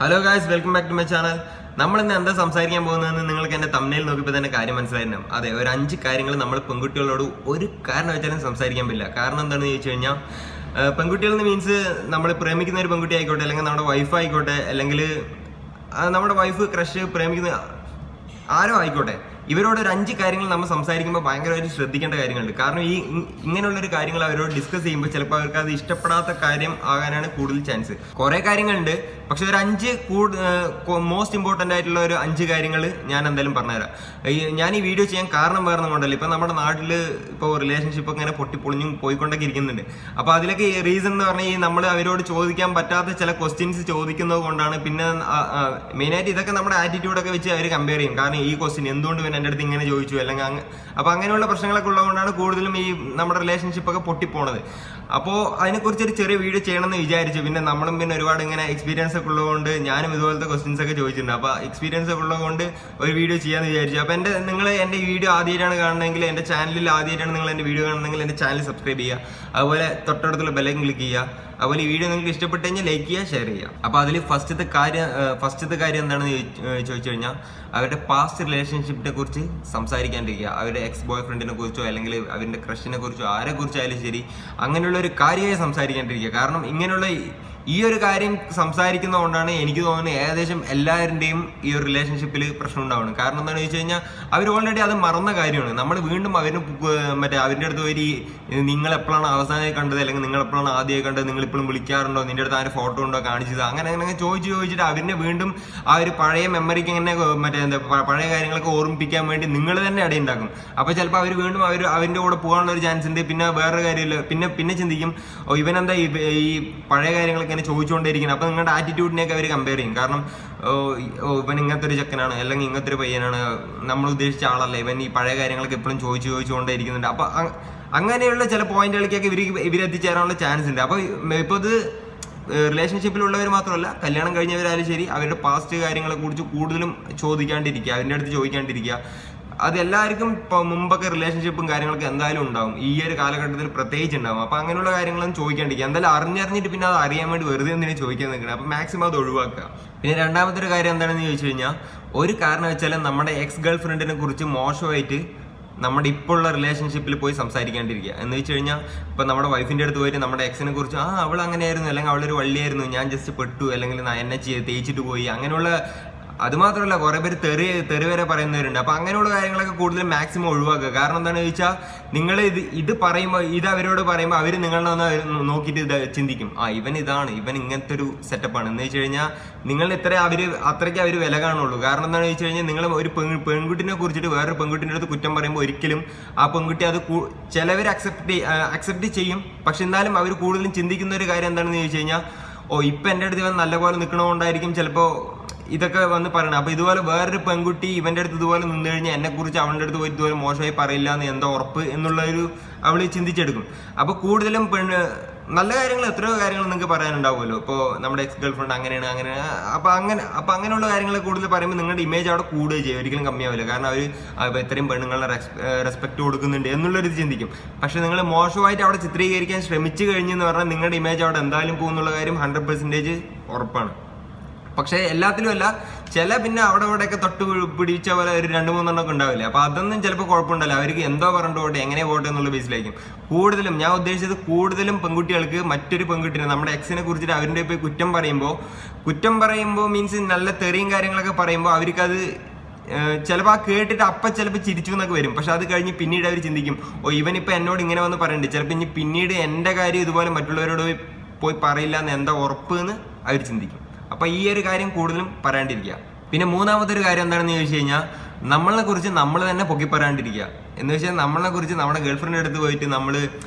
Hello guys, welcome back to my channel. നമ്മൾ ഇന്ന് എന്താ സംസാരിക്കാൻ പോകുന്നതെന്ന് നിങ്ങൾക്ക് എന്റെ തമ്മിൽ നോക്കിയപ്പോൾ തന്നെ കാര്യം മനസ്സിലായിരുന്നു. അതെ, ഒരു 5 കാര്യങ്ങൾ നമ്മൾ പെൺകുട്ടികളോട് ഒരു കാരണവശാലും സംസാരിക്കാൻ പറ്റില്ല. കാരണം എന്താണെന്ന് ചോദിച്ചു കഴിഞ്ഞാൽ, പെൺകുട്ടികൾ എന്ന് മീൻസ് നമ്മൾ പ്രേമിക്കുന്ന ഒരു പെൺകുട്ടി ആയിക്കോട്ടെ, അല്ലെങ്കിൽ നമ്മുടെ വൈഫ് ആയിക്കോട്ടെ, അല്ലെങ്കിൽ നമ്മുടെ വൈഫ് ക്രഷ് പ്രേമിക്കുന്ന ആരോ ആയിക്കോട്ടെ, ഇവരോട് ഒരു 5 കാര്യങ്ങൾ നമ്മൾ സംസാരിക്കുമ്പോൾ ഭയങ്കരമായിട്ട് ശ്രദ്ധിക്കേണ്ട കാര്യങ്ങളുണ്ട്. കാരണം ഇങ്ങനെയുള്ളൊരു കാര്യങ്ങൾ അവരോട് ഡിസ്കസ് ചെയ്യുമ്പോൾ ചിലപ്പോൾ അവർക്ക് അത് ഇഷ്ടപ്പെടാത്ത കാര്യം ആകാനാണ് കൂടുതൽ ചാൻസ്. കുറെ കാര്യങ്ങളുണ്ട്, പക്ഷെ ഒരു 5 മോസ്റ്റ് ഇമ്പോർട്ടൻ്റ് ആയിട്ടുള്ള ഒരു 5 കാര്യങ്ങൾ ഞാൻ എന്തായാലും പറഞ്ഞുതരാം. ഞാൻ ഈ വീഡിയോ ചെയ്യാൻ കാരണം വേറെ കൊണ്ടല്ല, ഇപ്പം നമ്മുടെ നാട്ടിൽ ഇപ്പോൾ റിലേഷൻഷിപ്പ് ഇങ്ങനെ പൊട്ടിപ്പൊളിഞ്ഞും പോയിക്കൊണ്ടൊക്കെ ഇരിക്കുന്നുണ്ട്. അപ്പോൾ അതിലൊക്കെ റീസൺ എന്ന് പറഞ്ഞാൽ നമ്മൾ അവരോട് ചോദിക്കാൻ പറ്റാത്ത ചില ക്വസ്റ്റ്യൻസ് ചോദിക്കുന്നത് കൊണ്ടാണ്. പിന്നെ മെയിനായിട്ട് ഇതൊക്കെ നമ്മുടെ ആറ്റിറ്റ്യൂഡൊക്കെ വെച്ച് അവർ കമ്പയർ ചെയ്യും. കാരണം ഈ ക്വസ്റ്റ്യൻ എന്തുകൊണ്ട് എൻ്റെ അടുത്ത് ഇങ്ങനെ ചോദിച്ചു, അല്ലെങ്കിൽ അപ്പൊ അങ്ങനെയുള്ള പ്രശ്നങ്ങളൊക്കെ ഉള്ളതുകൊണ്ടാണ് കൂടുതലും ഈ നമ്മുടെ റിലേഷൻഷിപ്പ് ഒക്കെ പൊട്ടിപ്പോണത്. അപ്പോൾ അതിനെക്കുറിച്ച് ഒരു ചെറിയ വീഡിയോ ചെയ്യണമെന്ന് വിചാരിച്ചു. പിന്നെ നമ്മളും പിന്നെ ഒരുപാട് ഇങ്ങനെ എക്സ്പീരിയൻസ് ഒക്കെ ഉള്ളതുകൊണ്ട് ഞാനും ഇതുപോലത്തെ ക്വസ്റ്റ്യൻസ് ഒക്കെ ചോദിച്ചിട്ടുണ്ട്. അപ്പോൾ എക്സ്പീരിയൻസ് ഒക്കെ ഉള്ളതുകൊണ്ട് ഒരു വീഡിയോ ചെയ്യാമെന്ന് വിചാരിച്ചു. അപ്പോൾ നിങ്ങൾ എൻ്റെ ഈ വീഡിയോ ആദ്യമായിട്ടാണ് കാണുന്നതെങ്കിൽ, എൻ്റെ ചാനലിൽ ആദ്യമായിട്ടാണ് നിങ്ങൾ എൻ്റെ വീഡിയോ കാണുന്നതെങ്കിൽ എൻ്റെ ചാനൽ സബ്സ്ക്രൈബ് ചെയ്യുക. അതുപോലെ തൊട്ടടുത്തുള്ള ബെല്ലൈക്കൺ ക്ലിക്ക് ചെയ്യുക. അതുപോലെ ഈ വീഡിയോ നിങ്ങൾക്ക് ഇഷ്ടപ്പെട്ട് കഴിഞ്ഞാൽ ലൈക്ക് ചെയ്യുക, ഷെയർ ചെയ്യുക. അപ്പോൾ അതിൽ ഫസ്റ്റത്തെ കാര്യം എന്താണെന്ന് ചോദിച്ചു കഴിഞ്ഞാൽ, അവരുടെ പാസ്റ്റ് റിലേഷൻഷിപ്പിനെ കുറിച്ച് സംസാരിക്കാണ്ടിരിക്കുക. അവരുടെ എക്സ് ബോയ് ഫ്രണ്ടിനെ കുറിച്ചോ അല്ലെങ്കിൽ അവരുടെ ക്രഷിനെ കുറിച്ചോ ആരെ കുറിച്ചായാലും ശരി, അങ്ങനെയുള്ള ഒരു കാര്യമായി സംസാരിക്കാണ്ടിരിക്കുക. കാരണം ഇങ്ങനെയുള്ള ഈ ഒരു കാര്യം സംസാരിക്കുന്നതുകൊണ്ടാണ് എനിക്ക് തോന്നുന്നത് ഏകദേശം എല്ലാവരുടെയും ഈ ഒരു റിലേഷൻഷിപ്പിൽ പ്രശ്നം ഉണ്ടാവുന്നത്. കാരണം എന്താണെന്ന് വെച്ച് കഴിഞ്ഞാൽ, അവർ ഓൾറെഡി അത് മറന്ന കാര്യമാണ്. നമ്മൾ വീണ്ടും അവരുടെ അടുത്ത് പോയി നിങ്ങൾ എപ്പോഴാണ് അവസാനമായി കണ്ടത്, അല്ലെങ്കിൽ നിങ്ങൾ എപ്പോഴാണ് ആദ്യമായി കണ്ടത്, നിങ്ങൾ ഇപ്പോഴും വിളിക്കാറുണ്ടോ, നിന്റെ അടുത്ത് ആരും ഫോട്ടോ ഉണ്ടോ കാണിച്ചത്, അങ്ങനെ ചോദിച്ചിട്ട് അവരിനെ വീണ്ടും ആ ഒരു പഴയ മെമ്മറിക്ക് ഇങ്ങനെ പഴയ കാര്യങ്ങളൊക്കെ ഓർമ്മിപ്പിക്കാൻ വേണ്ടി നിങ്ങൾ തന്നെ അടയുണ്ടാക്കും. അപ്പോൾ ചിലപ്പോൾ അവർ വീണ്ടും അവരുടെ കൂടെ പോകാനുള്ള ഒരു ചാൻസ് ഉണ്ട്. പിന്നെ വേറൊരു കാര്യമില്ല, പിന്നെ ചിന്തിക്കും, ഇവനെന്താ ഈ പഴയ കാര്യങ്ങളൊക്കെ ഇങ്ങനെ ചോദിച്ചുകൊണ്ടേയിരിക്കുന്നത്. അപ്പോൾ നിങ്ങളുടെ ആറ്റിറ്റ്യൂഡിനെയൊക്കെ അവർ കമ്പയർ ചെയ്യും. കാരണം ഇവൻ ഇങ്ങനത്തെ ഒരു ചെക്കനാണ്, അല്ലെങ്കിൽ ഇങ്ങനത്തെ ഒരു പയ്യനാണ്, നമ്മൾ ഉദ്ദേശിച്ച ആളല്ല, ഇവൻ ഈ പഴയ കാര്യങ്ങളൊക്കെ എപ്പോഴും ചോദിച്ചുകൊണ്ടേയിരിക്കുന്നുണ്ട്. അപ്പോൾ അങ്ങനെയുള്ള ചില പോയിന്റുകളിലേക്കൊക്കെ ഇവരെത്തിച്ചേരാനുള്ള ചാൻസ് ഉണ്ട്. അപ്പോൾ ഇപ്പോൾ ഇത് റിലേഷൻഷിപ്പിലുള്ളവർ മാത്രമല്ല, കല്യാണം കഴിഞ്ഞവരായാലും ശരി, അവരുടെ പാസ്റ്റ് കാര്യങ്ങളെ കുറിച്ച് കൂടുതലും ചോദിക്കാണ്ടിരിക്കുക, അവരുടെ അടുത്ത് ചോദിക്കാണ്ടിരിക്കുക. അത് എല്ലാവർക്കും ഇപ്പോൾ മുമ്പൊക്കെ റിലേഷൻഷിപ്പും കാര്യങ്ങളൊക്കെ എന്തായാലും ഉണ്ടാവും, ഈ ഒരു കാലഘട്ടത്തിൽ പ്രത്യേകിച്ച് ഉണ്ടാവും. അപ്പോൾ അങ്ങനെയുള്ള കാര്യങ്ങളൊന്നും ചോദിക്കാണ്ടിരിക്കുക. എന്തായാലും അറിഞ്ഞിട്ട് പിന്നെ അത് അറിയാൻ വേണ്ടി വെറുതെ എന്തിനാ ചോദിക്കാൻ നിൽക്കണം. അപ്പോൾ മാക്സിമം അത് ഒഴിവാക്കുക. പിന്നെ രണ്ടാമത്തെ ഒരു കാര്യം എന്താണെന്ന് ചോദിച്ചു കഴിഞ്ഞാൽ, ഒരു കാരണം വെച്ചാൽ നമ്മുടെ എക്സ് ഗേൾ ഫ്രണ്ടിനെ കുറിച്ച് മോശമായിട്ട് നമ്മുടെ ഇപ്പോൾ ഉള്ള റിലേഷൻഷിപ്പിൽ പോയി സംസാരിക്കാണ്ടിരിക്കുക. എന്ന് വെച്ച് കഴിഞ്ഞാൽ, ഇപ്പം നമ്മുടെ വൈഫിൻ്റെ അടുത്ത് പോയിട്ട് നമ്മുടെ എക്സിനെ കുറിച്ച് അവൾ അങ്ങനെയായിരുന്നു, അല്ലെങ്കിൽ അവളൊരു വള്ളിയായിരുന്നു, ഞാൻ ജസ്റ്റ് പെട്ടു, അല്ലെങ്കിൽ എന്നെ തേച്ചിട്ട് പോയി, അങ്ങനെയുള്ള, അതുമാത്രമല്ല കുറേ പേര് തെറി വരെ പറയുന്നവരുണ്ട്. അപ്പോൾ അങ്ങനെയുള്ള കാര്യങ്ങളൊക്കെ കൂടുതൽ മാക്സിമം ഒഴിവാക്കുക. കാരണം എന്താണെന്ന് ചോദിച്ചാൽ, നിങ്ങൾ ഇത് പറയുമ്പോൾ, ഇത് അവരോട് പറയുമ്പോൾ അവർ നിങ്ങളെ നോക്കിയിട്ട് ഇത് ചിന്തിക്കും, ഇവൻ ഇങ്ങനത്തെ ഒരു സെറ്റപ്പാണ് എന്ന് വെച്ച് കഴിഞ്ഞാൽ നിങ്ങൾ അത്രയ്ക്ക് അവർ വില കാണുള്ളൂ. കാരണം എന്താണെന്ന് വെച്ച് കഴിഞ്ഞാൽ, നിങ്ങൾ ഒരു പെൺകുട്ടിനെ കുറിച്ചിട്ട് വേറൊരു പെൺകുട്ടിൻ്റെ അടുത്ത് കുറ്റം പറയുമ്പോൾ ഒരിക്കലും ആ പെൺകുട്ടി അത് ചിലവർ അക്സെപ്റ്റ് ചെയ്യും. പക്ഷെ എന്നാലും അവർ കൂടുതലും ചിന്തിക്കുന്ന ഒരു കാര്യം എന്താണെന്ന് ചോദിച്ചു കഴിഞ്ഞാൽ, ഇപ്പം എൻ്റെ അടുത്ത് ഇവൻ നല്ലപോലെ നിൽക്കണതുകൊണ്ടായിരിക്കും ചിലപ്പോൾ ഇതൊക്കെ വന്ന് പറയണം. അപ്പോൾ ഇതുപോലെ വേറൊരു പെൺകുട്ടി ഇവൻ്റെ അടുത്ത് ഇതുപോലെ നിന്ന് കഴിഞ്ഞാൽ എന്നെക്കുറിച്ച് അവളുടെ അടുത്ത് പോയി ഇതുപോലെ മോശമായി പറയില്ല എന്ന് എന്താ ഉറപ്പ് എന്നുള്ളൊരു അവൾ ചിന്തിച്ചെടുക്കും. അപ്പോൾ കൂടുതലും നല്ല കാര്യങ്ങൾ എത്രയോ കാര്യങ്ങൾ നിങ്ങൾക്ക് പറയാനുണ്ടാവുമല്ലോ. ഇപ്പോൾ നമ്മുടെ എക്സ് ഗേൾ ഫ്രണ്ട് അങ്ങനെയാണ്. അപ്പോൾ അങ്ങനെയുള്ള കാര്യങ്ങൾ കൂടുതൽ പറയുമ്പോൾ നിങ്ങളുടെ ഇമേജ് അവിടെ കൂടുകയും ചെയ്യും, ഒരിക്കലും കമ്മിയാവില്ല. കാരണം അവർ ഇത്രയും പെണ്ണുങ്ങളെ റെസ്പെക്ട് കൊടുക്കുന്നുണ്ട് എന്നുള്ളൊരു ചിന്തിക്കും. പക്ഷെ നിങ്ങൾ മോശമായിട്ട് അവിടെ ചിത്രീകരിക്കാൻ ശ്രമിച്ചു കഴിഞ്ഞെന്ന് പറഞ്ഞാൽ നിങ്ങളുടെ ഇമേജ് അവിടെ എന്തായാലും പോകുന്നുള്ള കാര്യം 100% ഉറപ്പാണ്. പക്ഷേ എല്ലാത്തിലും അല്ല, പിന്നെ അവിടെയൊക്കെ തൊട്ട് പിടിച്ച പോലെ ഒരു 2-3 എണ്ണമൊക്കെ ഉണ്ടാവില്ലേ. അപ്പോൾ അതൊന്നും ചിലപ്പോൾ കുഴപ്പമുണ്ടല്ലോ, അവർക്ക് എന്തോ പറഞ്ഞിട്ട് പോട്ടെ, എങ്ങനെ പോട്ടെ എന്നുള്ള ബേസിലായിരിക്കും. കൂടുതലും ഞാൻ ഉദ്ദേശിച്ചത്, കൂടുതലും പെൺകുട്ടികൾക്ക് മറ്റൊരു പെൺകുട്ടിനെ നമ്മുടെ എക്സിനെ കുറിച്ചിട്ട് അവരുടെ പോയി കുറ്റം പറയുമ്പോൾ മീൻസ് നല്ല തെറിയും കാര്യങ്ങളൊക്കെ പറയുമ്പോൾ അവർക്കത് ചിലപ്പോൾ കേട്ടിട്ട് ചിലപ്പോൾ ചിരിച്ചു എന്നൊക്കെ വരും. പക്ഷെ അത് കഴിഞ്ഞ് പിന്നീട് അവർ ചിന്തിക്കും, ഇവനിപ്പോൾ എന്നോട് ഇങ്ങനെ വന്ന് പറയുന്നുണ്ട്, ചിലപ്പോൾ ഇനി പിന്നീട് എൻ്റെ കാര്യം ഇതുപോലെ മറ്റുള്ളവരോട് പോയി പറയില്ല എന്ന് എന്താ ഉറപ്പ് എന്ന് അവർ ചിന്തിക്കും. അപ്പോൾ ഈ ഒരു കാര്യം കൂടുതലും പറയാണ്ടിരിക്കുക. പിന്നെ മൂന്നാമത്തെ ഒരു കാര്യം എന്താണെന്ന് ചോദിച്ചു കഴിഞ്ഞാൽ, നമ്മളെ കുറിച്ച് നമ്മൾ തന്നെ പൊക്കി പറയാണ്ടിരിക്കുക. എന്ന് വെച്ചാൽ നമ്മളെ കുറിച്ച് നമ്മുടെ ഗേൾഫ്രണ്ടിൻ്റെ അടുത്ത് പോയിട്ട്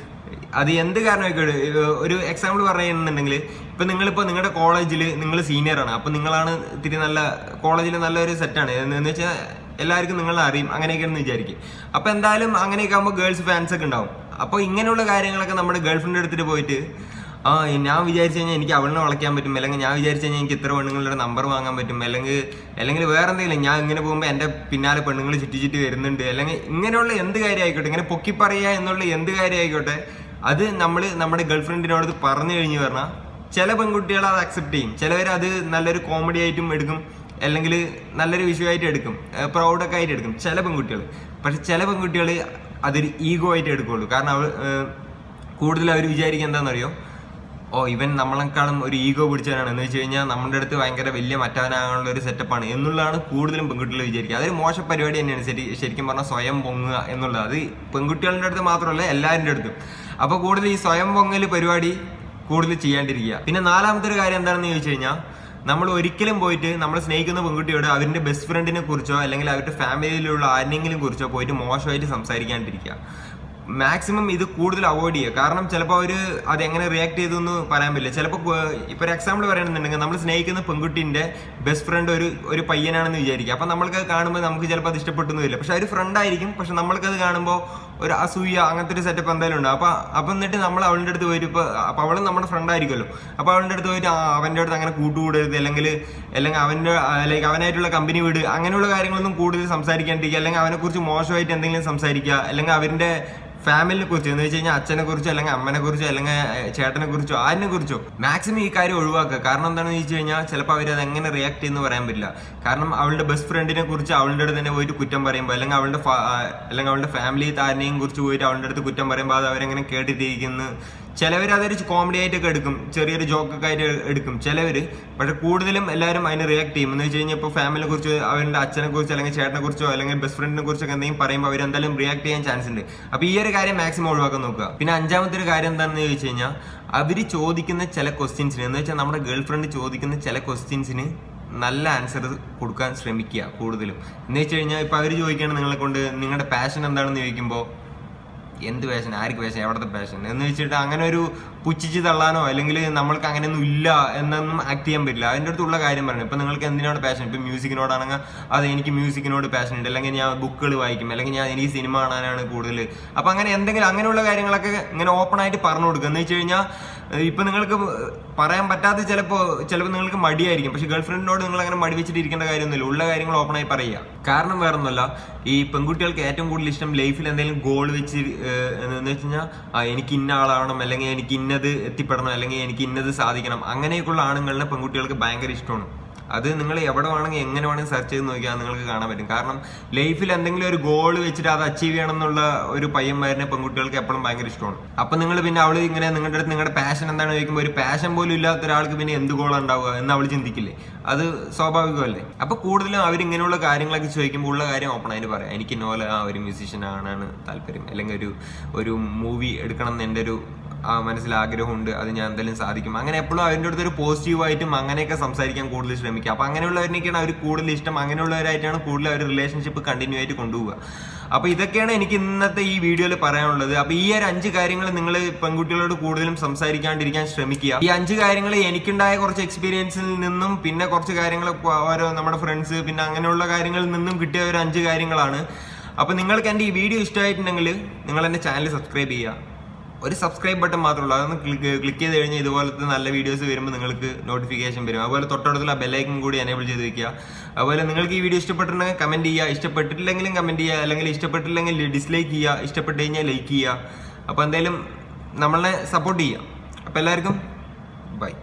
അത് എന്ത് കാരണമായിക്കോട്ടെ, ഒരു എക്സാമ്പിൾ പറയുന്നുണ്ടെങ്കിൽ, ഇപ്പം നിങ്ങളുടെ കോളേജിൽ നിങ്ങൾ സീനിയറാണ്, അപ്പോൾ നിങ്ങളാണ് ഇത്തിരി കോളേജിൽ നല്ലൊരു സെറ്റാണ് എന്ന് വെച്ചാൽ എല്ലാവർക്കും നിങ്ങളെ അറിയും, അങ്ങനെയൊക്കെയാണെന്ന് വിചാരിക്കും. അപ്പോൾ എന്തായാലും അങ്ങനെയൊക്കെ ആകുമ്പോൾ ഗേൾസ് ഫാൻസ് ഒക്കെ ഉണ്ടാവും. അപ്പോൾ ഇങ്ങനെയുള്ള കാര്യങ്ങളൊക്കെ നമ്മുടെ ഗേൾഫ്രണ്ടിൻ്റെ അടുത്തിട്ട് പോയിട്ട്, ഞാൻ വിചാരിച്ചു കഴിഞ്ഞാൽ എനിക്ക് അവളിനെ വളയ്ക്കാൻ പറ്റും, അല്ലെങ്കിൽ ഞാൻ വിചാരിച്ചു കഴിഞ്ഞാൽ എനിക്ക് ഇത്ര പെണ്ണുങ്ങളുടെ നമ്പർ വാങ്ങാൻ പറ്റും, അല്ലെങ്കിൽ വേറെ എന്തെങ്കിലും, ഞാൻ ഇങ്ങനെ പോകുമ്പോൾ എൻ്റെ പിന്നാലെ പെണ്ണുങ്ങൾ ചുറ്റി വരുന്നുണ്ട്, അല്ലെങ്കിൽ ഇങ്ങനെയുള്ള എന്ത് കാര്യം ആയിക്കോട്ടെ, ഇങ്ങനെ പൊക്കി പറയുക എന്നുള്ള എന്ത് കാര്യം ആയിക്കോട്ടെ, അത് നമ്മുടെ ഗേൾഫ്രണ്ടിനോട് പറഞ്ഞു കഴിഞ്ഞ് പറഞ്ഞാൽ ചില പെൺകുട്ടികൾ അത് അക്സെപ്റ്റ് ചെയ്യും, ചിലവർ അത് നല്ലൊരു കോമഡി ആയിട്ടും എടുക്കും, അല്ലെങ്കിൽ നല്ലൊരു വിഷയമായിട്ട് എടുക്കും, പ്രൗഡൊക്കെ ആയിട്ട് എടുക്കും ചില പെൺകുട്ടികൾ. പക്ഷെ ചില പെൺകുട്ടികൾ അതൊരു ഈഗോ ആയിട്ട് എടുക്കുള്ളൂ. കാരണം കൂടുതൽ അവർ വിചാരിക്കുക എന്താണെന്നറിയോ, ഇവൻ നമ്മളെക്കാളും ഒരു ഈഗോ പിടിച്ചവനാണ് എന്ന് വെച്ച് കഴിഞ്ഞാൽ നമ്മുടെ അടുത്ത് ഭയങ്കര വലിയ മറ്റവനാകാനുള്ള ഒരു സെറ്റപ്പാണ് എന്നുള്ളതാണ് കൂടുതലും പെൺകുട്ടികൾ വിചാരിക്കുക. അതൊരു മോശ പരിപാടി തന്നെയാണ് ശരിക്കും പറഞ്ഞാൽ സ്വയം പൊങ്ങുക എന്നുള്ളത്. അത് പെൺകുട്ടികളുടെ അടുത്ത് മാത്രമല്ല എല്ലാവരുടെ അടുത്തും. അപ്പോൾ കൂടുതൽ ഈ സ്വയം പൊങ്ങൽ പരിപാടി കൂടുതൽ ചെയ്യാണ്ടിരിക്കുക. പിന്നെ നാലാമത്തെ ഒരു കാര്യം എന്താണെന്ന് ചോദിച്ചു കഴിഞ്ഞാൽ, നമ്മൾ ഒരിക്കലും പോയിട്ട് നമ്മൾ സ്നേഹിക്കുന്ന പെൺകുട്ടിയോട് അവരുടെ ബെസ്റ്റ് ഫ്രണ്ടിനെ കുറിച്ചോ അല്ലെങ്കിൽ അവരുടെ ഫാമിലിയിലുള്ള ആരെങ്കിലും കുറിച്ചോ പോയിട്ട് മോശമായിട്ട് സംസാരിക്കാണ്ടിരിക്കുക. മാക്സിമം ഇത് കൂടുതൽ അവോയ്ഡ് ചെയ്യുക. കാരണം ചിലപ്പോൾ അവർ അതെങ്ങനെ റിയാക്ട് ചെയ്തു എന്ന് പറയാൻ പറ്റില്ല. ചിലപ്പോൾ ഇപ്പോൾ ഒരു എക്സാമ്പിൾ പറയുകയാണെന്നുണ്ടെങ്കിൽ, നമ്മൾ സ്നേഹിക്കുന്ന പെൺകുട്ടീൻ്റെ ബെസ്റ്റ് ഫ്രണ്ട് ഒരു പയ്യനാണെന്ന് വിചാരിക്കുക. അപ്പം നമ്മൾക്കത് കാണുമ്പോൾ നമുക്ക് ചിലപ്പോൾ അത് ഇഷ്ടപ്പെട്ടൊന്നും വരില്ല. പക്ഷെ ഒരു ഫ്രണ്ട് ആയിരിക്കും, പക്ഷെ നമ്മൾക്കത് കാണുമ്പോൾ ഒരു അസൂയ അങ്ങനത്തെ ഒരു സെറ്റപ്പ് എന്തായാലും ഉണ്ട്. അപ്പം എന്നിട്ട് നമ്മൾ അവളുടെ അടുത്ത് പോയിട്ട് അപ്പോൾ അവളും നമ്മുടെ ഫ്രണ്ട് ആയിരിക്കുമല്ലോ, അപ്പോൾ അവളുടെ അടുത്ത് പോയിട്ട് അവൻ്റെ അടുത്ത് അങ്ങനെ കൂട്ടുകൂടരുത്, അല്ലെങ്കിൽ അവനായിട്ടുള്ള കമ്പനി വീട്, അങ്ങനെയുള്ള കാര്യങ്ങളൊന്നും കൂടുതൽ സംസാരിക്കാണ്ടിരിക്കുക. അല്ലെങ്കിൽ അവനെക്കുറിച്ച് മോശമായിട്ട് എന്തെങ്കിലും സംസാരിക്കുക, അല്ലെങ്കിൽ അവരുടെ ഫാമിലിനെ കുറിച്ച് എന്ന് വെച്ച് കഴിഞ്ഞാൽ അച്ഛനെ കുറിച്ചോ അല്ലെങ്കിൽ അമ്മനെ കുറിച്ചോ അല്ലെങ്കിൽ ചേട്ടനെ കുറിച്ചോ ആരിനെ കുറിച്ചോ മാക്സിമം ഈ കാര്യം ഒഴിവാക്കുക. കാരണം എന്താണെന്ന് ചോദിച്ചു കഴിഞ്ഞാൽ ചിലപ്പോൾ അവരത് എങ്ങനെ റിയാക്ട് ചെയ്യുന്നു പറയാൻ പറ്റില്ല. കാരണം അവളുടെ ബെസ്റ്റ് ഫ്രണ്ടിനെ കുറിച്ച് അവളുടെ അടുത്ത് തന്നെ പോയിട്ട് കുറ്റം പറയുമ്പോൾ, അല്ലെങ്കിൽ അവളുടെ ഫാമിലി താരനെയും കുറിച്ച് പോയിട്ട് അവളുടെ അടുത്ത് കുറ്റം പറയുമ്പോൾ അത് അവരെങ്ങനെ കേട്ടിട്ടിരിക്കുന്നു. ചിലവർ അതൊരു കോമഡി ആയിട്ടൊക്കെ എടുക്കും, ചെറിയൊരു ജോക്കൊക്കെ ആയിട്ട് എടുക്കും ചിലവർ. പക്ഷെ കൂടുതലും എല്ലാവരും അതിന് റിയാക്ട് ചെയ്യും. എന്ന് വെച്ച് കഴിഞ്ഞാൽ ഇപ്പോൾ ഫാമിലിയെ കുറിച്ച്, അവരുടെ അച്ഛനെ കുറിച്ചോ അല്ലെങ്കിൽ ചേട്ടനെ കുറിച്ചോ അല്ലെങ്കിൽ ബെസ്റ്റ് ഫ്രണ്ടിനെ കുറിച്ചൊക്കെ എന്തെങ്കിലും പറയുമ്പോൾ അവർ എന്തായാലും റിയാക്ട് ചെയ്യാൻ ചാൻസ് ഉണ്ട്. അപ്പോൾ ഈ ഒരു കാര്യം മാക്സിമം ഒഴിവാക്കാൻ നോക്കുക. പിന്നെ അഞ്ചാമത്തെ ഒരു കാര്യം എന്താണെന്ന് ചോദിച്ചു കഴിഞ്ഞാൽ, അവർ ചോദിക്കുന്ന ചില ക്വസ്റ്റ്യൻസിന്, എന്ന് വെച്ചാൽ നമ്മുടെ ഗേൾ ഫ്രണ്ട് ചോദിക്കുന്ന ചില ക്വസ്റ്റ്യൻസിന് നല്ല ആൻസർ കൊടുക്കാൻ ശ്രമിക്കുക കൂടുതലും. എന്ന് വെച്ച് കഴിഞ്ഞാൽ ഇപ്പോൾ അവർ ചോദിക്കുകയാണ് നിങ്ങളെ കൊണ്ട് നിങ്ങളുടെ പാഷൻ എന്താണെന്ന് ചോദിക്കുമ്പോൾ, എന്ത് പാഷൻ, ആർക്ക് പാഷൻ, എവിടത്തെ പാഷൻ എന്ന് വെച്ചിട്ട് അങ്ങനെ ഒരു പുച്ഛിച്ച് തള്ളാനോ അല്ലെങ്കിൽ നമ്മൾക്ക് അങ്ങനെയൊന്നും ഇല്ല എന്നൊന്നും ആക്ട് ചെയ്യാൻ പറ്റില്ല. അതിൻ്റെ അടുത്തുള്ള കാര്യം പറയണം. ഇപ്പം നിങ്ങൾക്ക് എന്തിനാണ് പാഷൻ, ഇപ്പം മ്യൂസിക്കിനോടാണെങ്കിൽ അത് എനിക്ക് മ്യൂസിക്കിനോട് പാഷൻ ഉണ്ട്, അല്ലെങ്കിൽ ഞാൻ ബുക്കുകൾ വായിക്കും, അല്ലെങ്കിൽ എനിക്ക് സിനിമ കാണാനാണ് കൂടുതൽ. അപ്പം അങ്ങനെ എന്തെങ്കിലും അങ്ങനെയുള്ള കാര്യങ്ങളൊക്കെ ഇങ്ങനെ ഓപ്പൺ ആയിട്ട് പറഞ്ഞു കൊടുക്കുക. എന്ന് വെച്ച് കഴിഞ്ഞാൽ ഇപ്പം നിങ്ങൾക്ക് പറയാൻ പറ്റാത്ത ചിലപ്പോൾ നിങ്ങൾക്ക് മടിയായിരിക്കും, പക്ഷെ ഗേൾ ഫ്രണ്ടിനോട് നിങ്ങൾ അങ്ങനെ മടി വെച്ചിട്ട് ഇരിക്കേണ്ട കാര്യമൊന്നുമില്ല. ഉള്ള കാര്യങ്ങൾ ഓപ്പണായി പറയുക. കാരണം വേറൊന്നുമല്ല, ഈ പെൺകുട്ടികൾക്ക് ഏറ്റവും കൂടുതൽ ഇഷ്ടം ലൈഫിൽ എന്തെങ്കിലും ഗോൾ വെച്ച് എന്ന് വെച്ച് കഴിഞ്ഞാൽ എനിക്ക് ഇന്ന ആളാവണം, അല്ലെങ്കിൽ എനിക്ക് ഇന്നത് എത്തിപ്പെടണം, അല്ലെങ്കിൽ എനിക്ക് ഇന്നത് സാധിക്കണം, അങ്ങനെയൊക്കെയുള്ള ആണുങ്ങളെ പെൺകുട്ടികൾക്ക് ഭയങ്കര ഇഷ്ടമാണ്. അത് നിങ്ങൾ എവിടെ വേണമെങ്കിൽ എങ്ങനെ വേണമെങ്കിൽ സെർച്ച് ചെയ്ത് നോക്കിയാൽ നിങ്ങൾക്ക് കാണാൻ പറ്റും. കാരണം ലൈഫിൽ എന്തെങ്കിലും ഒരു ഗോൾ വെച്ചിട്ട് അത് അച്ചീവ് ചെയ്യണം എന്നുള്ള ഒരു പയ്യന്മാരിനെ പെൺകുട്ടികൾക്ക് എപ്പോഴും ഭയങ്കര ഇഷ്ടമാണ്. അപ്പം നിങ്ങൾ പിന്നെ അവൾ ഇങ്ങനെ നിങ്ങളുടെ അടുത്ത് നിങ്ങളുടെ പാഷൻ എന്താണ് ചോദിക്കുമ്പോൾ, ഒരു പാഷൻ പോലും ഇല്ലാത്ത ഒരാൾക്ക് പിന്നെ എന്ത് ഗോൾ ഉണ്ടാവുക എന്ന് അവൾ ചിന്തിക്കില്ലേ? അത് സ്വാഭാവികമല്ലേ? അപ്പോൾ കൂടുതലും അവരിങ്ങനെയുള്ള കാര്യങ്ങളൊക്കെ ചോദിക്കുമ്പോൾ ഉള്ള കാര്യം ഓപ്പൺ ആയിട്ട് പറയാം. എനിക്ക് നോല ഒരു മ്യൂസീഷ്യൻ ആണാണ് താല്പര്യം, അല്ലെങ്കിൽ ഒരു മൂവി എടുക്കണം എന്ന് എൻ്റെ ഒരു മനസ്സിൽ ആഗ്രഹമുണ്ട്, അത് ഞാൻ എന്തായാലും സാധിക്കും. അങ്ങനെ എപ്പോഴും അവരുടെ അടുത്ത് ഒരു പോസിറ്റീവായിട്ടും അങ്ങനെയൊക്കെ സംസാരിക്കാൻ കൂടുതൽ ശ്രമിക്കുക. അപ്പോൾ അങ്ങനെയുള്ളവരിനൊക്കെയാണ് അവർ കൂടുതൽ ഇഷ്ടം. അങ്ങനെയുള്ളവരായിട്ടാണ് കൂടുതൽ അവർ റിലേഷൻഷിപ്പ് കണ്ടിന്യൂ ആയിട്ട് കൊണ്ടുപോവുക. അപ്പോൾ ഇതൊക്കെയാണ് എനിക്ക് ഇന്നത്തെ ഈ വീഡിയോയിൽ പറയാനുള്ളത്. അപ്പോൾ ഈ ഒരു 5 കാര്യങ്ങൾ നിങ്ങൾ പെൺകുട്ടികളോട് കൂടുതലും സംസാരിക്കാണ്ടിരിക്കാൻ ശ്രമിക്കുക. ഈ 5 കാര്യങ്ങൾ എനിക്കുണ്ടായ കുറച്ച് എക്സ്പീരിയൻസിൽ നിന്നും പിന്നെ കുറച്ച് കാര്യങ്ങൾ ഓരോ നമ്മുടെ ഫ്രണ്ട്സ് പിന്നെ അങ്ങനെയുള്ള കാര്യങ്ങളിൽ നിന്നും കിട്ടിയ ഒരു 5 കാര്യങ്ങളാണ്. അപ്പോൾ നിങ്ങൾക്ക് എൻ്റെ ഈ വീഡിയോ ഇഷ്ടമായിട്ടുണ്ടെങ്കിൽ നിങ്ങൾ എൻ്റെ ചാനൽ സബ്സ്ക്രൈബ് ചെയ്യുക. ഒരു സബ്സ്ക്രൈബ് ബട്ടൺ മാത്രമല്ല, അതൊന്ന് ക്ലിക്ക് ചെയ്ത് കഴിഞ്ഞാൽ ഇതുപോലത്തെ നല്ല വീഡിയോസ് വരുമ്പോൾ നിങ്ങൾക്ക് നോട്ടിഫിക്കേഷൻ വരും. അതുപോലെ തൊട്ടടുത്തുള്ള ബെല്ലൈക്കൺ കൂടി എനേബിൾ ചെയ്ത് വെക്കുക. അതുപോലെ നിങ്ങൾക്ക് ഈ വീഡിയോ ഇഷ്ടപ്പെട്ടിട്ടുണ്ടെങ്കിൽ കമൻറ്റ് ചെയ്യുക, ഇഷ്ടപ്പെട്ടിട്ടില്ലെങ്കിലും കമൻറ്റ് ചെയ്യുക, അല്ലെങ്കിൽ ഇഷ്ടപ്പെട്ടില്ലെങ്കിൽ ഡിസ്ലൈക്ക് ചെയ്യുക, ഇഷ്ടപ്പെട്ട് കഴിഞ്ഞാൽ ലൈക്ക് ചെയ്യുക. അപ്പോൾ എന്തായാലും നമ്മളെ സപ്പോർട്ട് ചെയ്യുക. അപ്പോൾ എല്ലാവർക്കും ബൈ.